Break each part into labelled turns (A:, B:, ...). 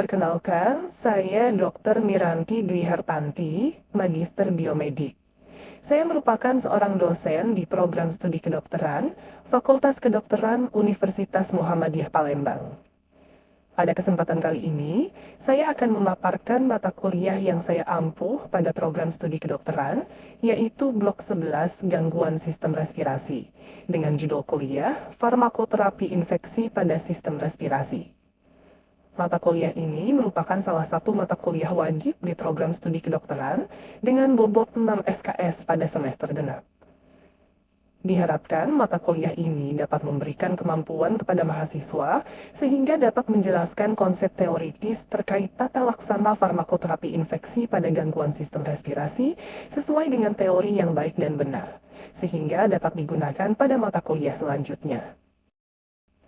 A: Perkenalkan, saya Dr. Miranti Dwi Hartanti, Magister Biomedik. Saya merupakan seorang dosen di program studi kedokteran, Fakultas Kedokteran Universitas Muhammadiyah Palembang. Pada kesempatan kali ini, saya akan memaparkan mata kuliah yang saya ampuh pada program studi kedokteran, yaitu Blok 11 Gangguan Sistem Respirasi, dengan judul kuliah Farmakoterapi Infeksi pada Sistem Respirasi. Mata kuliah ini merupakan salah satu mata kuliah wajib di program studi kedokteran dengan bobot 6 SKS pada semester genap. Diharapkan mata kuliah ini dapat memberikan kemampuan kepada mahasiswa sehingga dapat menjelaskan konsep teoritis terkait tata laksana farmakoterapi infeksi pada gangguan sistem respirasi sesuai dengan teori yang baik dan benar, sehingga dapat digunakan pada mata kuliah selanjutnya.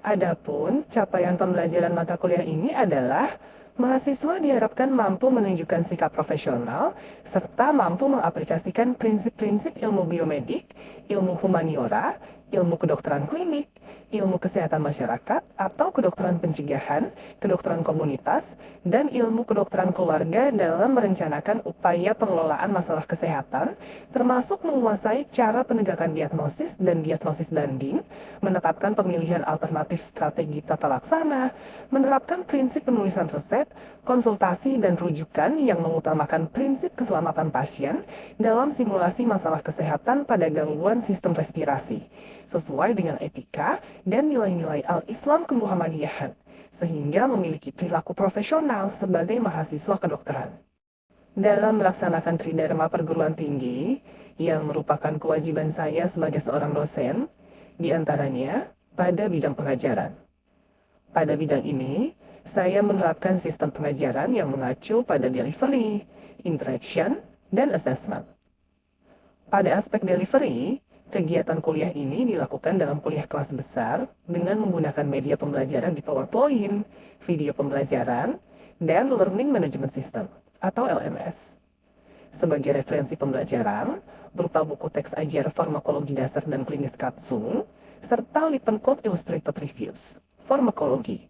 A: Adapun capaian pembelajaran mata kuliah ini adalah mahasiswa diharapkan mampu menunjukkan sikap profesional serta mampu mengaplikasikan prinsip-prinsip ilmu biomedik, ilmu humaniora, ilmu kedokteran klinik, ilmu kesehatan masyarakat atau kedokteran pencegahan, kedokteran komunitas, dan ilmu kedokteran keluarga dalam merencanakan upaya pengelolaan masalah kesehatan, termasuk menguasai cara penegakan diagnosis dan diagnosis banding, menetapkan pemilihan alternatif strategi tata laksana, menerapkan prinsip penulisan resep, konsultasi dan rujukan yang mengutamakan prinsip keselamatan pasien dalam simulasi masalah kesehatan pada gangguan sistem respirasi, sesuai dengan etika dan nilai-nilai al-Islam kemuhammadiyahan, sehingga memiliki perilaku profesional sebagai mahasiswa kedokteran. Dalam melaksanakan tridharma perguruan tinggi, yang merupakan kewajiban saya sebagai seorang dosen, diantaranya pada bidang pengajaran. Pada bidang ini, saya menerapkan sistem pengajaran yang mengacu pada delivery, interaction, dan assessment. Pada aspek delivery, kegiatan kuliah ini dilakukan dalam kuliah kelas besar dengan menggunakan media pembelajaran di PowerPoint, video pembelajaran, dan Learning Management System atau LMS. Sebagai referensi pembelajaran, berupa buku teks ajar farmakologi dasar dan klinis Katsung, serta Lippencode Illustrated Reviews, farmakologi.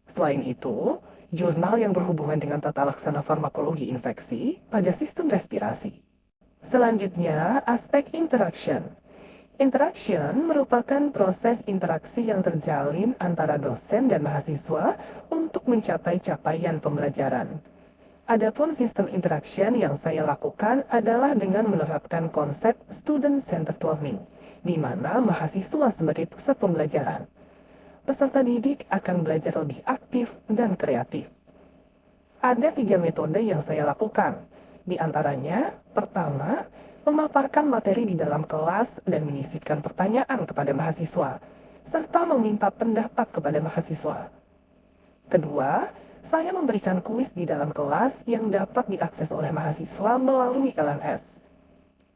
A: Selain itu, jurnal yang berhubungan dengan tata laksana farmakologi infeksi pada sistem respirasi. Selanjutnya, aspek interaction. Interaction merupakan proses interaksi yang terjalin antara dosen dan mahasiswa untuk mencapai capaian pembelajaran. Adapun sistem interaction yang saya lakukan adalah dengan menerapkan konsep student-centered learning, di mana mahasiswa sebagai pusat pembelajaran. Peserta didik akan belajar lebih aktif dan kreatif. Ada 3 metode yang saya lakukan. Di antaranya, pertama, memaparkan materi di dalam kelas dan menyisipkan pertanyaan kepada mahasiswa, serta meminta pendapat kepada mahasiswa. Kedua, saya memberikan kuis di dalam kelas yang dapat diakses oleh mahasiswa melalui LMS.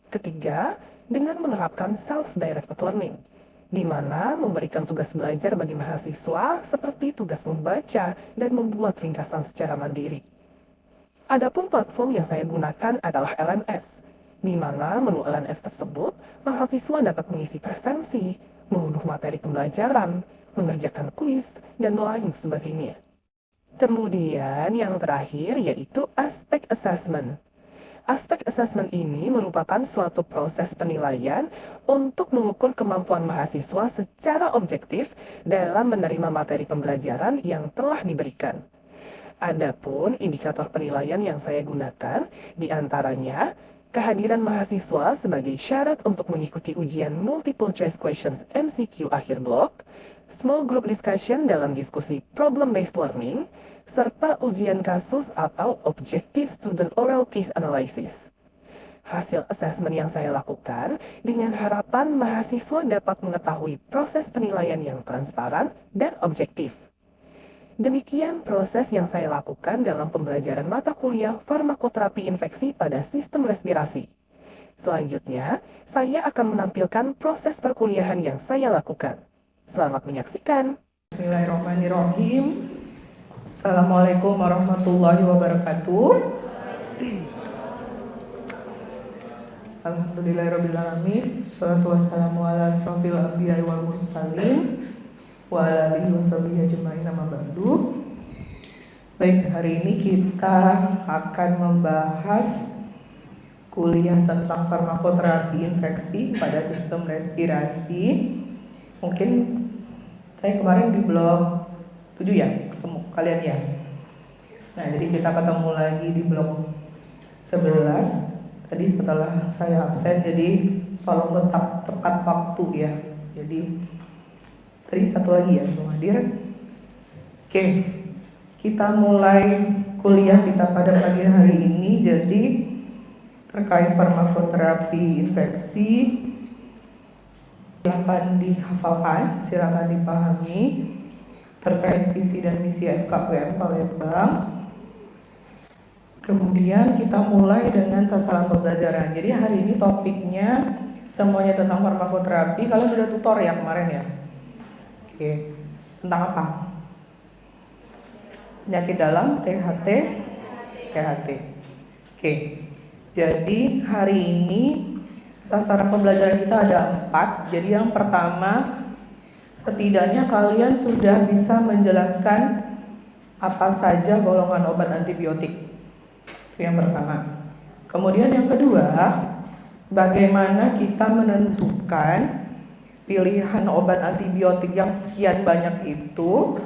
A: Ketiga, dengan menerapkan self-directed learning, di mana memberikan tugas belajar bagi mahasiswa seperti tugas membaca dan membuat ringkasan secara mandiri. Adapun platform yang saya gunakan adalah LMS, di mana menu LMS tersebut mahasiswa dapat mengisi presensi, mengunduh materi pembelajaran, mengerjakan kuis, dan lain sebagainya. Kemudian yang terakhir yaitu aspek assessment. Aspek assessment ini merupakan suatu proses penilaian untuk mengukur kemampuan mahasiswa secara objektif dalam menerima materi pembelajaran yang telah diberikan. Adapun indikator penilaian yang saya gunakan diantaranya kehadiran mahasiswa sebagai syarat untuk mengikuti ujian multiple choice questions MCQ akhir blok, small group discussion dalam diskusi problem-based learning, serta ujian kasus atau objective student oral case analysis. Hasil asesmen yang saya lakukan dengan harapan mahasiswa dapat mengetahui proses penilaian yang transparan dan objektif. Demikian proses yang saya lakukan dalam pembelajaran mata kuliah farmakoterapi infeksi pada sistem respirasi. Selanjutnya, saya akan menampilkan proses perkuliahan yang saya lakukan. Selamat menyaksikan.
B: Bismillahirrahmanirrahim. Assalamualaikum warahmatullahi wabarakatuh. Alhamdulillahirrahmanirrahim. Assalatu wassalamu ala asrofil anbiya'i wal mursalin wa ala alihi wa sahbihi ajma'in amma ba'du. Baik, hari ini kita akan membahas kuliah tentang farmakoterapi infeksi pada sistem respirasi. Mungkin saya kemarin di blog 7 ya, ketemu kalian ya. Nah, jadi kita ketemu lagi di blog 11. Tadi setelah saya absen, jadi tolong tetap tepat waktu ya. Jadi tadi satu lagi ya, belum hadir. Oke, kita mulai kuliah kita pada pagi hari ini. Jadi terkait farmakoterapi infeksi, silakan dihafalkan, silakan dipahami terkait visi dan misi FKUM Palembang. Kemudian kita mulai dengan sasaran pembelajaran. Jadi hari ini topiknya semuanya tentang farmakoterapi. Kalian sudah tutor ya kemarin ya? Oke, tentang apa? Penyakit dalam, THT. Oke, jadi hari ini sasaran pembelajaran kita ada 4. Jadi yang pertama, setidaknya kalian sudah bisa menjelaskan apa saja golongan obat antibiotik. Itu yang pertama. Kemudian yang kedua, bagaimana kita menentukan pilihan obat antibiotik yang sekian banyak itu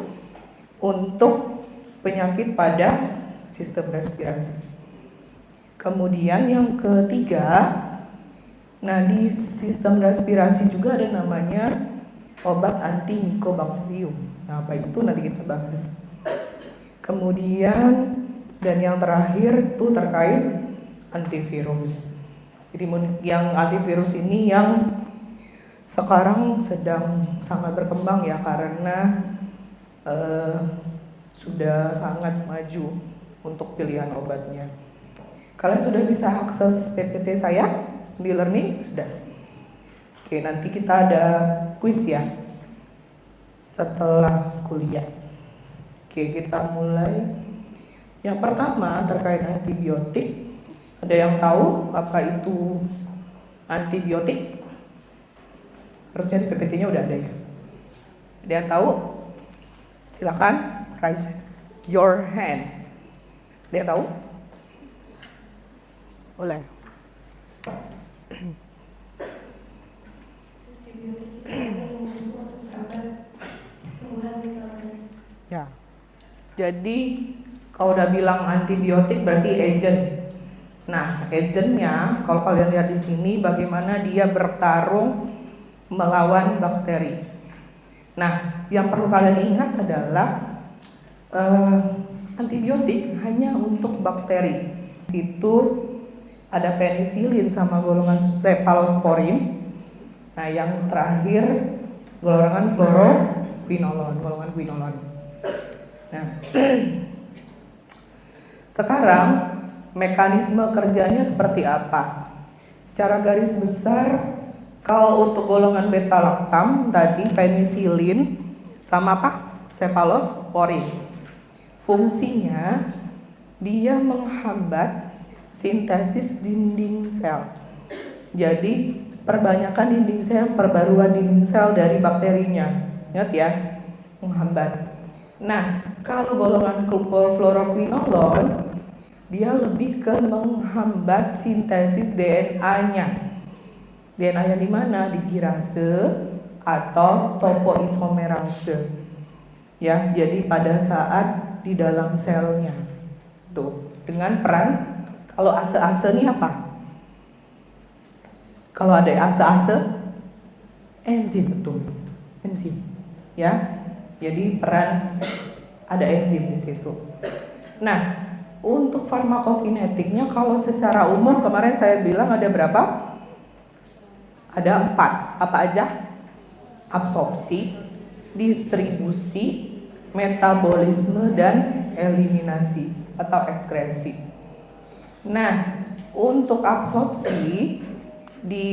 B: untuk penyakit pada sistem respirasi. Kemudian yang ketiga, nah di sistem respirasi juga ada namanya obat anti Mycobacterium. Nah, apa itu nanti kita bahas. Kemudian dan yang terakhir itu terkait antivirus. Jadi yang antivirus ini yang sekarang sedang sangat berkembang ya, karena sudah sangat maju untuk pilihan obatnya. Kalian sudah bisa akses PPT saya di learning? Sudah. Oke, nanti kita ada quiz ya setelah kuliah. Oke, kita mulai. Yang pertama terkait antibiotik. Ada yang tahu apa itu antibiotik? Harusnya di PPT-nya udah ada ya. Ada yang tahu? Silakan raise your hand. Ada yang tahu? Boleh. Ya. Jadi kalau udah bilang antibiotik berarti agent. Nah, agentnya kalau kalian lihat di sini bagaimana dia bertarung melawan bakteri. Nah, yang perlu kalian ingat adalah antibiotik hanya untuk bakteri. Situ ada penisilin sama golongan cephalosporin. Nah, yang terakhir golongan fluoroquinolone, golongan quinolone. Nah, sekarang mekanisme kerjanya seperti apa? Secara garis besar, kalau untuk golongan beta lactam tadi penisilin sama apa? Cephalosporin. Fungsinya dia menghambat sintesis dinding sel. Jadi perbanyakan dinding sel, perbaruan dinding sel dari bakterinya. Ingat ya, menghambat. Nah, kalau golongan fluoroquinolone dia lebih ke menghambat sintesis DNA-nya. DNA-nya di mana? Di girase atau topoisomerase. Ya, jadi pada saat di dalam selnya. Tuh, dengan peran kalau ase-ase ini apa? Kalau ada ase-ase, enzim betul, enzim. Ya, jadi peran ada enzim di situ. Nah, untuk farmakokinetiknya kalau secara umum kemarin saya bilang ada berapa? Ada 4. Apa aja? Absorpsi, distribusi, metabolisme, dan eliminasi atau ekskresi. Nah, untuk absorpsi di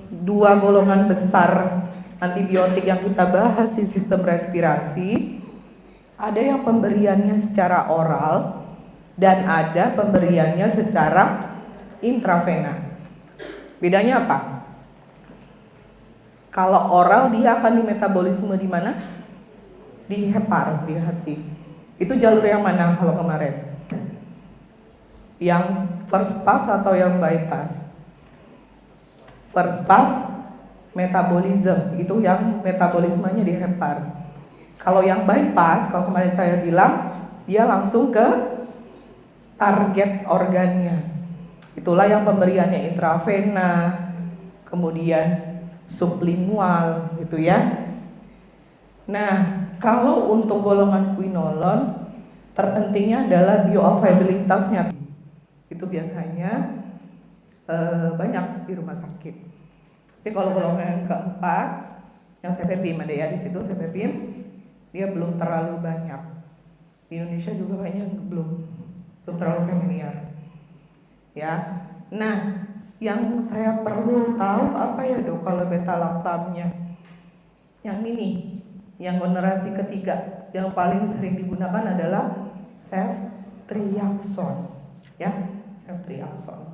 B: dua golongan besar antibiotik yang kita bahas di sistem respirasi, ada yang pemberiannya secara oral dan ada pemberiannya secara intravena. Bedanya apa? Kalau oral dia akan di metabolisme di mana? Di hepar, di hati. Itu jalur yang mana kalau kemarin? Yang first pass atau yang bypass? First pass metabolism, itu yang metabolismenya di hepar. Kalau yang bypass, kalau kemarin saya bilang, dia langsung ke target organnya. Itulah yang pemberiannya intravena, kemudian sublingual gitu ya. Nah, kalau untuk golongan quinolon, terpentingnya adalah bioavailabilitasnya. Itu biasanya banyak di rumah sakit. Tapi kalau golongan keempat, yang cefepime ada ya di situ cefepime, dia belum terlalu banyak. Di Indonesia juga kayaknya belum terlalu familiar. Ya, nah yang saya perlu tahu apa ya dok kalau beta lactamnya? Yang ini, yang generasi ketiga, yang paling sering digunakan adalah ceftriaxone, ya, ceftriaxone.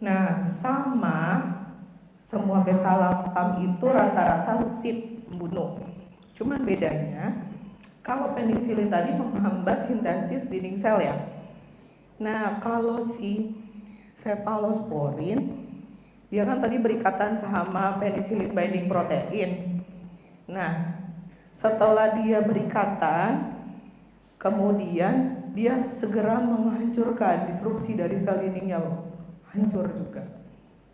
B: Nah, sama semua beta lactam itu rata-rata SID membunuh. Cuman bedanya, kalau penisilin tadi menghambat sintesis dinding sel ya. Nah, kalau si cephalosporin, dia kan tadi berikatan sama penicillin binding protein. Nah, setelah dia berikatan, kemudian dia segera menghancurkan, disrupsi dari sel dindingnya hancur juga,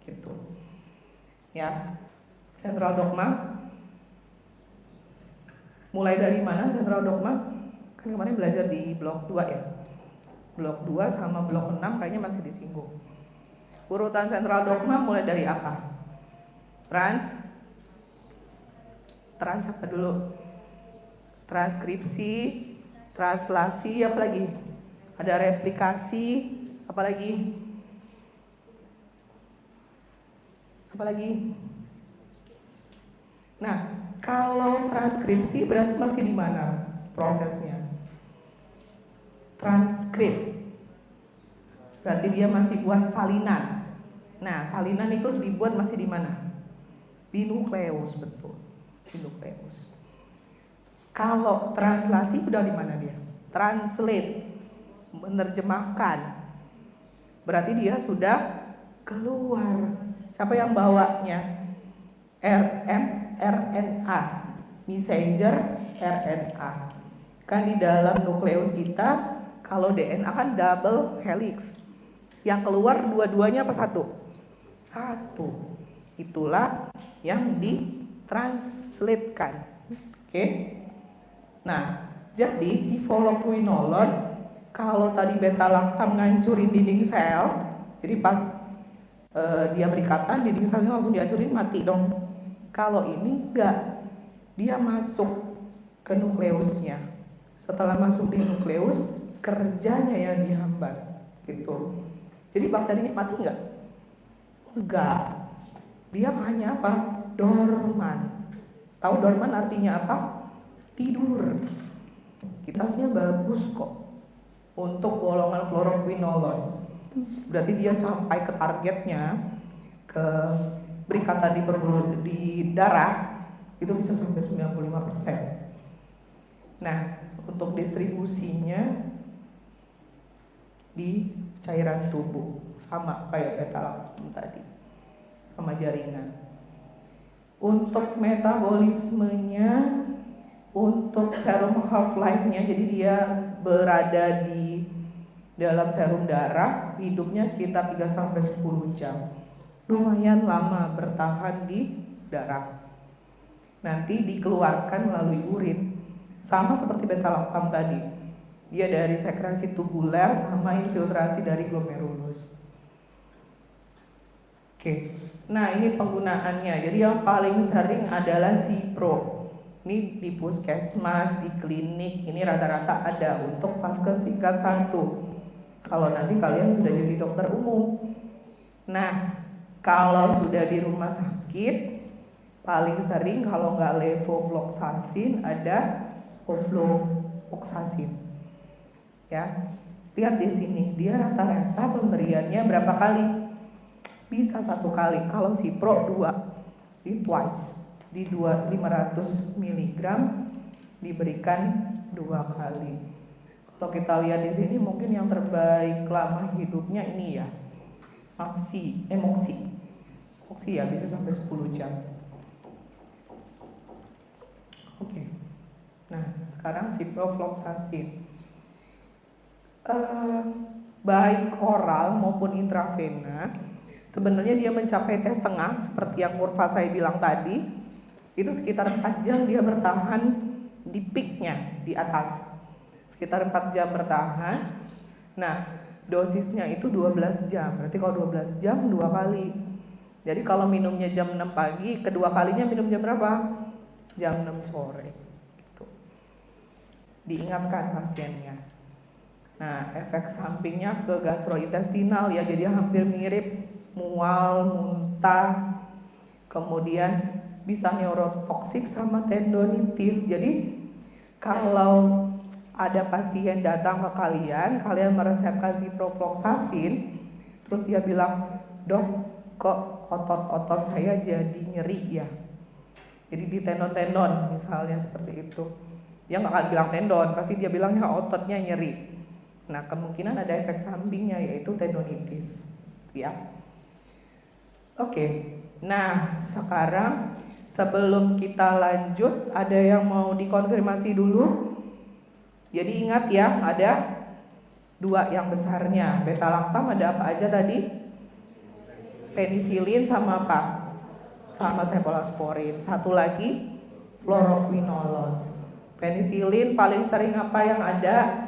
B: gitu. Ya, sentral dogma. Mulai dari mana sentral dogma? Kan kemarin belajar di blok 2 ya. Blok 2 sama blok 6 kayaknya masih disinggung. Urutan sentral dogma mulai dari apa? Trans apa dulu? Transkripsi, translasi, apa lagi? Ada replikasi, apa lagi? Apa lagi? Nah, kalau transkripsi berarti masih di mana prosesnya? Transkrip. Berarti dia masih buat salinan. Nah, salinan itu dibuat masih di mana? Di nukleus, betul. Di nukleus. Kalau translasi udah di mana dia? Translate, menerjemahkan. Berarti dia sudah keluar. Siapa yang bawanya? RNA, messenger RNA. Kan di dalam nukleus kita, kalau DNA kan double helix. Yang keluar dua-duanya apa satu? Satu. Itulah yang ditranslatekan. Oke. Nah, jadi si foloquinolon, kalau tadi beta lactam ngancurin dinding sel, jadi pas dia berikatan, dinding selnya langsung dihancurin, mati dong. Kalau ini enggak, dia masuk ke nukleusnya. Setelah masuk di nukleus, kerjanya yang dihambat, gitu. Jadi bakteri ini mati enggak? Enggak. Dia hanya apa? Dorman. Tahu dorman artinya apa? Tidur. Kitasnya bagus kok untuk golongan fluoroquinolon. Berarti dia sampai ke targetnya, ke berikatan di darah itu bisa sampai 95%. Nah, untuk distribusinya di cairan tubuh sama kayak beta lactam tadi, sama jaringan. Untuk metabolismenya, untuk serum half-life-nya, jadi dia berada di dalam serum darah, hidupnya sekitar 3-10 jam. Lumayan lama bertahan di darah. Nanti dikeluarkan melalui urin. Sama seperti beta lactam tadi. Dia dari sekresi tubuler sama infiltrasi dari glomerulus. Oke. Nah, ini penggunaannya. Jadi yang paling sering adalah Cipro. Ini di puskesmas, di klinik, ini rata-rata ada untuk vaskes tingkat 1. Kalau nanti kalian sudah jadi dokter umum. Nah, kalau sudah di rumah sakit, paling sering kalau nggak levofloxacin ada ofloxacin. Ya, lihat di sini, dia rata-rata pemberiannya berapa kali? Bisa 1 kali. Kalau Cipro 2, di twice, di 500 mg diberikan 2 kali. Kalau kita lihat di sini mungkin yang terbaik lama hidupnya ini ya, moksi ya bisa sampai 10 jam. Oke. Nah, sekarang ciprofloxacin. Baik oral maupun intravena, sebenarnya dia mencapai tes tengah seperti yang kurva saya bilang tadi. Itu sekitar 4 jam dia bertahan di peaknya di atas. Sekitar 4 jam bertahan. Nah, dosisnya itu 12 jam. Berarti kalau 12 jam 2 kali. Jadi kalau minumnya jam 6 pagi, kedua kalinya minum jam berapa? Jam 6 sore. Gitu. Diingatkan pasiennya. Nah, efek sampingnya ke gastrointestinal ya, jadi hampir mirip mual, muntah, kemudian bisa neurotoksik sama tendonitis. Jadi kalau ada pasien datang ke kalian meresepkan ciprofloxacin, terus dia bilang, "Dok, kok otot-otot saya jadi nyeri ya?" Jadi di tendon-tendon misalnya seperti itu. Dia nggak akan bilang tendon, pasti dia bilangnya ototnya nyeri. Nah, kemungkinan ada efek sampingnya yaitu tendonitis, ya. Oke. Nah, sekarang sebelum kita lanjut, ada yang mau dikonfirmasi dulu? Jadi ingat ya, ada 2 yang besarnya. Beta lactam ada apa aja tadi? Penisilin sama apa? Sama cephalosporin. Satu lagi fluoroquinolone. Penisilin paling sering apa yang ada?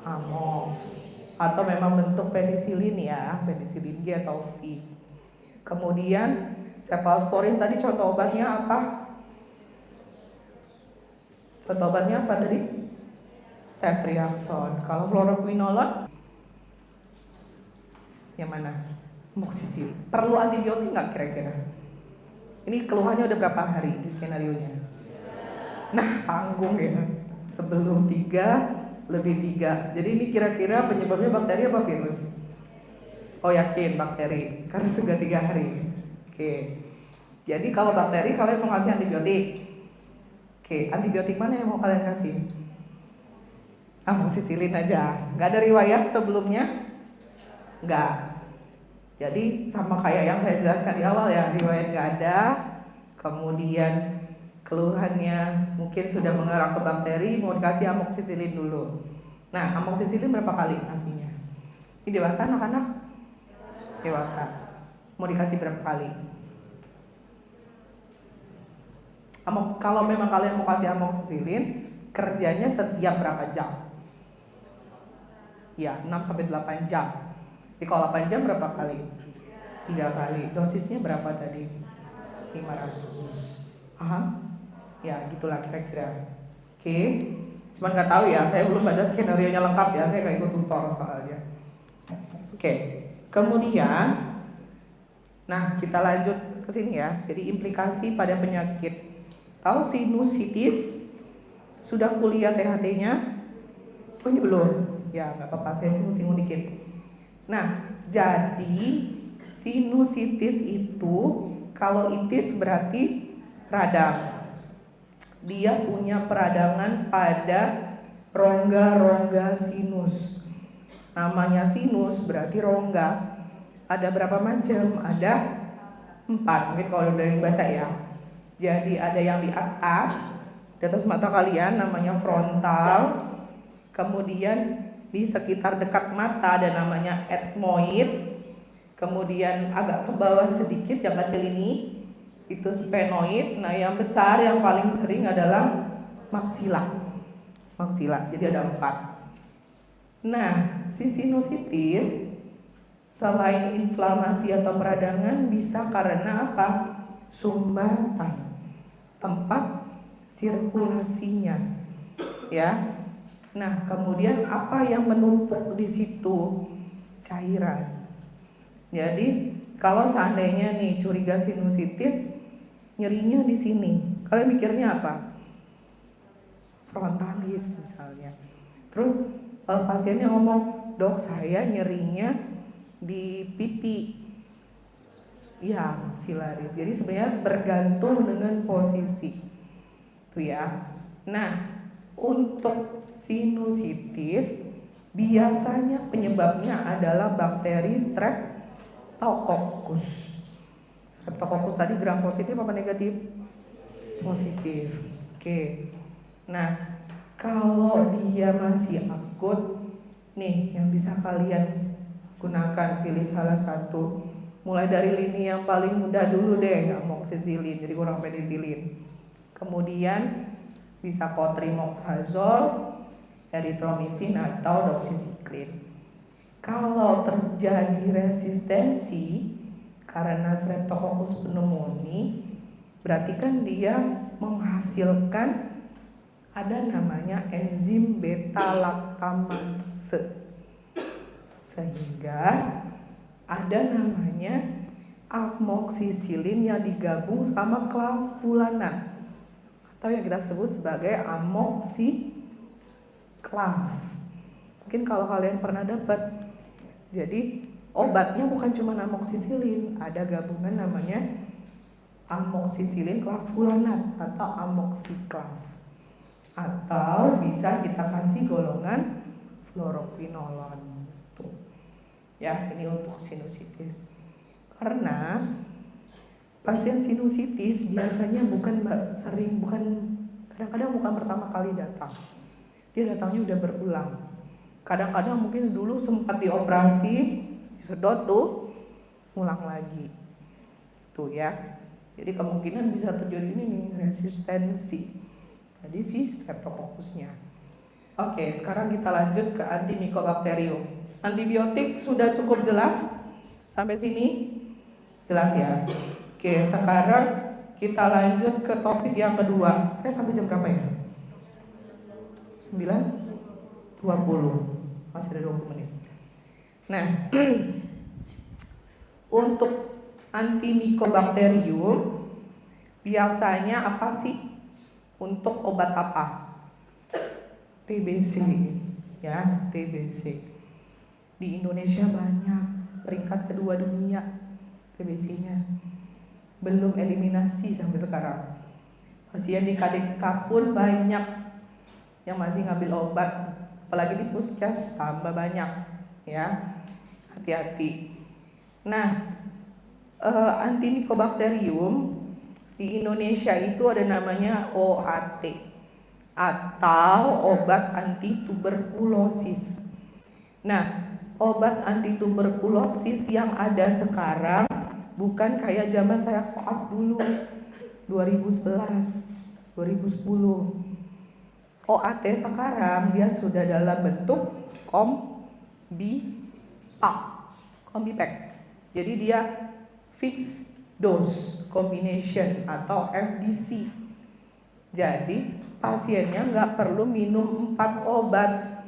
B: Amox, atau memang bentuk penisilin ya, penisilin G atau V. Kemudian cephalosporin tadi contoh obatnya apa? Contoh obatnya apa tadi? Ceftriaxone. Kalau fluoroquinolone yang mana? Amoxicillin. Perlu antibiotik nggak kira-kira? Ini keluhannya udah berapa hari di skenario-nya? Nah, tanggung ya. Sebelum 3 lebih 3. Jadi ini kira-kira penyebabnya bakteri apa virus? Oh, yakin bakteri, karena sudah 3 hari. Oke. Jadi kalau bakteri kalian mau kasih antibiotik. Oke, antibiotik mana yang mau kalian kasih? Amoxicillin aja. Gak ada riwayat sebelumnya? Gak. Jadi sama kayak yang saya jelaskan di awal ya, riwayat gak ada. Kemudian keluhannya mungkin sudah mengarah ke bakteri, mau dikasih amoxicillin dulu. Nah, amoxicillin berapa kali kasihnya? Ini dewasa anak-anak? Dewasa. Mau dikasih berapa kali? Kalau memang kalian mau kasih amoxicillin, kerjanya setiap berapa jam? Ya, 6-8 jam. Jadi kalau 8 jam berapa kali? 3 kali. Dosisnya berapa tadi? 500. Aha. Ya, gitulah kira-kira. Oke. Cuman nggak tahu ya, saya belum baca skenario-nya lengkap ya, saya nggak ikut tutor soalnya. Oke. Kemudian, nah kita lanjut ke sini ya. Jadi implikasi pada penyakit. Tahu sinusitis? Sudah kuliah THT-nya? Oh, ini belum. Ya, nggak apa-apa, saya singgung-singgung dikit. Nah, jadi sinusitis itu kalau itis berarti radang. Dia punya peradangan pada rongga-rongga sinus. Namanya sinus berarti rongga. Ada berapa macam? Ada 4. Mungkin kalau udah dibaca ya. Jadi ada yang di atas mata kalian namanya frontal. Kemudian di sekitar dekat mata ada namanya ethmoid. Kemudian agak ke bawah sedikit yang kecil ini itu sphenoid. Nah, yang besar yang paling sering adalah maksila. Jadi ada 4. Nah, si sinusitis selain inflamasi atau peradangan bisa karena apa? Sumbatan, tempat sirkulasinya. Ya. Nah, kemudian apa yang menumpuk di situ? Cairan. Jadi, kalau seandainya nih curiga sinusitis, nyerinya di sini. Kalian mikirnya apa? Frontalis misalnya. Terus pasiennya ngomong, "Dok, saya nyerinya di pipi." Ya, maksilaris. Jadi sebenarnya bergantung dengan posisi. Tuh ya. Nah, Untuk sinusitis biasanya penyebabnya adalah bakteri Streptococcus. Streptococcus tadi gram positif apa negatif? Positif. Oke. Nah, kalau dia masih akut, nih yang bisa kalian gunakan, pilih salah satu. Mulai dari lini yang paling mudah dulu deh, amoxicillin, jadi kurang penicillin. Kemudian bisa cotrimoxazole, erythromycin atau doxycycline. Kalau terjadi resistensi karena Streptococcus pneumoniae, berarti kan dia menghasilkan ada namanya enzim beta laktamase, sehingga ada namanya amoxicillin yang digabung sama clavulanan atau yang kita sebut sebagai amoxiclav. Mungkin kalau kalian pernah dapat, jadi obatnya bukan cuma amoxicillin, ada gabungan namanya amoxicillin clavulanan atau amoxiclav, atau bisa kita kasih golongan fluoroquinolone. Tuh. Ya, ini untuk sinusitis. Karena pasien sinusitis biasanya kadang-kadang bukan pertama kali datang. Dia datangnya udah berulang. Kadang-kadang mungkin dulu sempat dioperasi, disedot tuh, ulang lagi. Tuh ya. Jadi kemungkinan bisa terjadi ini nih, resistensi. Jadi si Streptococcusnya. Oke, sekarang kita lanjut ke antimycobacterium. Antibiotik sudah cukup jelas sampai sini? Jelas ya. Oke, sekarang kita lanjut ke topik yang kedua. Saya sampai jam berapa ya? 9.20. Masih ada 20 menit. Nah, untuk antimycobacterium biasanya apa sih? Untuk obat apa? TBC ya, TBC. Di Indonesia banyak, peringkat kedua dunia TBC-nya. Belum eliminasi sampai sekarang. Pasien di KDK pun banyak yang masih ngambil obat, apalagi di puskes tambah banyak ya. Hati-hati. Nah, antimycobacterium di Indonesia itu ada namanya OAT atau obat anti tuberkulosis. Nah, obat anti tuberkulosis yang ada sekarang bukan kayak zaman saya koas dulu 2011, 2010. OAT sekarang dia sudah dalam bentuk kombipak. Jadi dia fixed dose combination atau FDC. Jadi pasiennya nggak perlu minum 4 obat.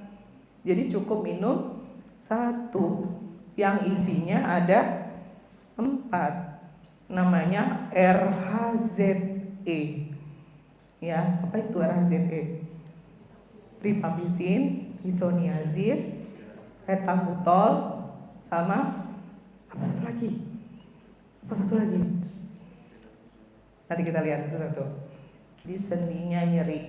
B: Jadi cukup minum 1 yang isinya ada 4. Namanya RHZE. Ya, apa itu RHZE? Rifampicin, isoniazid, ethambutol, sama apa satu lagi? Nanti kita lihat satu-satu. Di sendinya nyeri.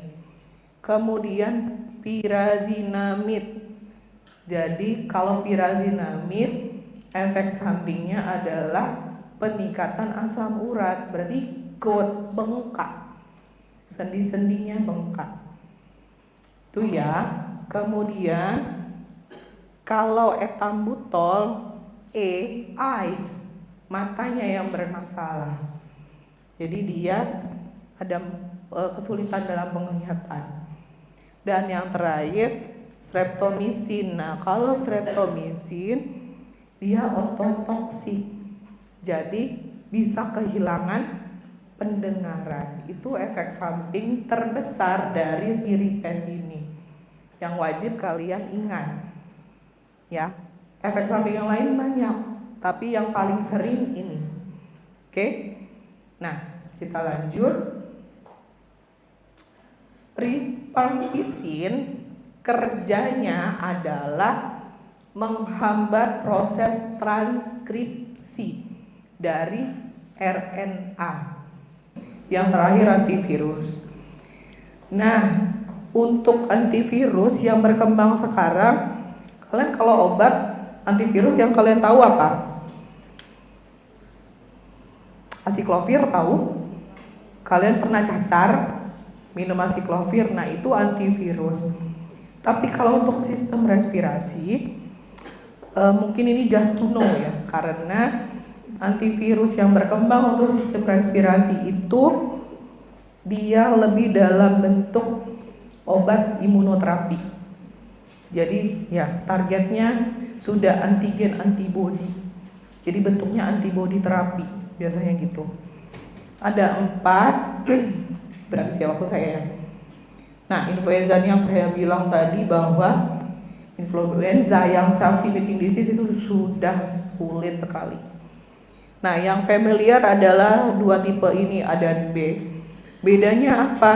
B: Kemudian pyrazinamide. Jadi kalau pyrazinamide efek sampingnya adalah peningkatan asam urat, berarti gout, bengkak. Sendi-sendinya bengkak. Itu ya. Kemudian kalau ethambutol ice, matanya yang bermasalah. Jadi dia ada kesulitan dalam penglihatan. Dan yang terakhir streptomycin. Nah, kalau streptomycin dia ototoksik. Jadi bisa kehilangan pendengaran. Itu efek samping terbesar dari siripes ini yang wajib kalian ingat. Ya, efek samping yang lain banyak, tapi yang paling sering ini. Oke? Nah, kita lanjut. Rifampicin kerjanya adalah menghambat proses transkripsi dari RNA. Yang terakhir antivirus. Nah, untuk antivirus yang berkembang sekarang, kalian kalau obat antivirus yang kalian tahu apa? Asiklovir tahu? Kalian pernah cacar minum asiklovir, nah itu antivirus. Tapi kalau untuk sistem respirasi, mungkin ini just to know ya, karena antivirus yang berkembang untuk sistem respirasi itu dia lebih dalam bentuk obat imunoterapi. Jadi ya targetnya sudah antigen antibody. Jadi bentuknya antibody terapi biasanya gitu. Ada 4 berarti siapa waktu saya ya. Nah, influenza yang saya bilang tadi bahwa influenza yang self-limiting disease itu sudah sulit sekali. Nah, yang familiar adalah 2 tipe ini, A dan B. Bedanya apa?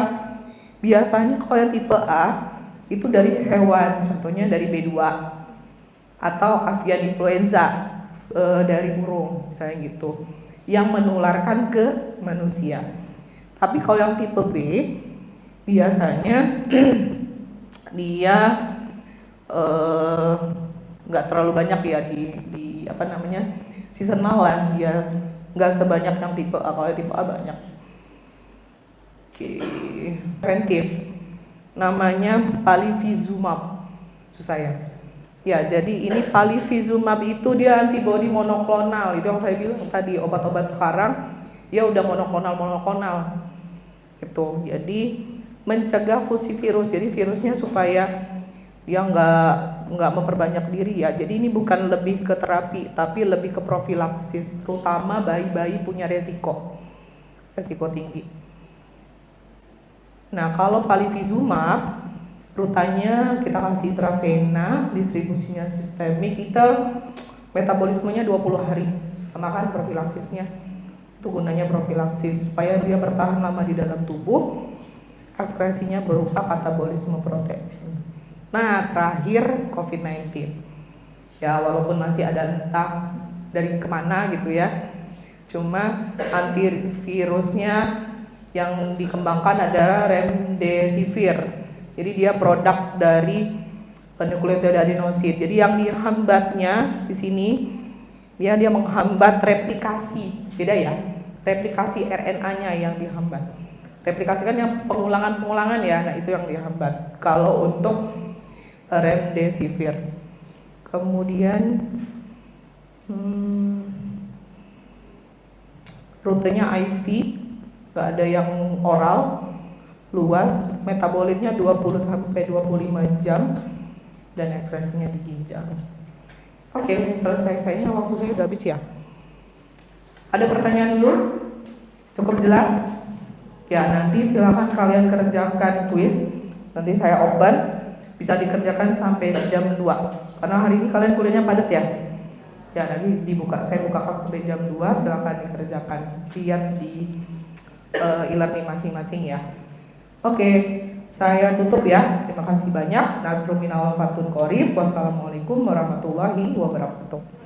B: Biasanya kalau yang tipe A itu dari hewan, contohnya dari B2 atau avian influenza dari burung, misalnya gitu, yang menularkan ke manusia. Tapi kalau yang tipe B biasanya dia nggak terlalu banyak ya di apa namanya seasonal lah, dia nggak sebanyak yang tipe A. Kalau yang tipe A banyak. Preventif namanya palivizumab, susah ya. Ya, jadi ini palivizumab itu dia antibodi monoklonal. Itu yang saya bilang tadi, obat-obat sekarang dia udah monoklonal gitu. Jadi mencegah fusi virus. Jadi virusnya supaya dia nggak memperbanyak diri ya. Jadi ini bukan lebih ke terapi, tapi lebih ke profilaksis, terutama bayi-bayi punya resiko tinggi. Nah, kalau palivizumab rutanya kita kasih intravena, distribusinya sistemik, kita metabolismenya 20 hari. Sama kan profilaksisnya. Itu gunanya profilaksis supaya dia bertahan lama di dalam tubuh, ekskresinya berupa katabolisme protein. Nah, terakhir COVID-19. Ya, walaupun masih ada entah dari kemana gitu ya. Cuma antivirusnya yang dikembangkan adalah remdesivir. Jadi dia produk dari nukleotida adenosid. Jadi yang dihambatnya di sini dia menghambat replikasi. Beda ya. Replikasi RNA-nya yang dihambat. Replikasi kan yang pengulangan ya. Nah, itu yang dihambat. Kalau untuk remdesivir. Kemudian rutenya IV, gak ada yang oral, luas, metabolitnya 20-25 jam, dan ekspresinya di ginjal. Oke, selesai. Kayaknya waktu saya udah habis ya. Ada pertanyaan dulu? Cukup jelas? Ya, nanti silakan kalian kerjakan kuis. Nanti saya open, bisa dikerjakan sampai jam 2. Karena hari ini kalian kuliahnya padat ya. Ya, nanti saya buka kelas sampai jam 2, silakan dikerjakan. Lihat di e-learning masing-masing ya. Oke, saya tutup ya. Terima kasih banyak. Nasrul minal fatun qorib. Wassalamualaikum warahmatullahi wabarakatuh.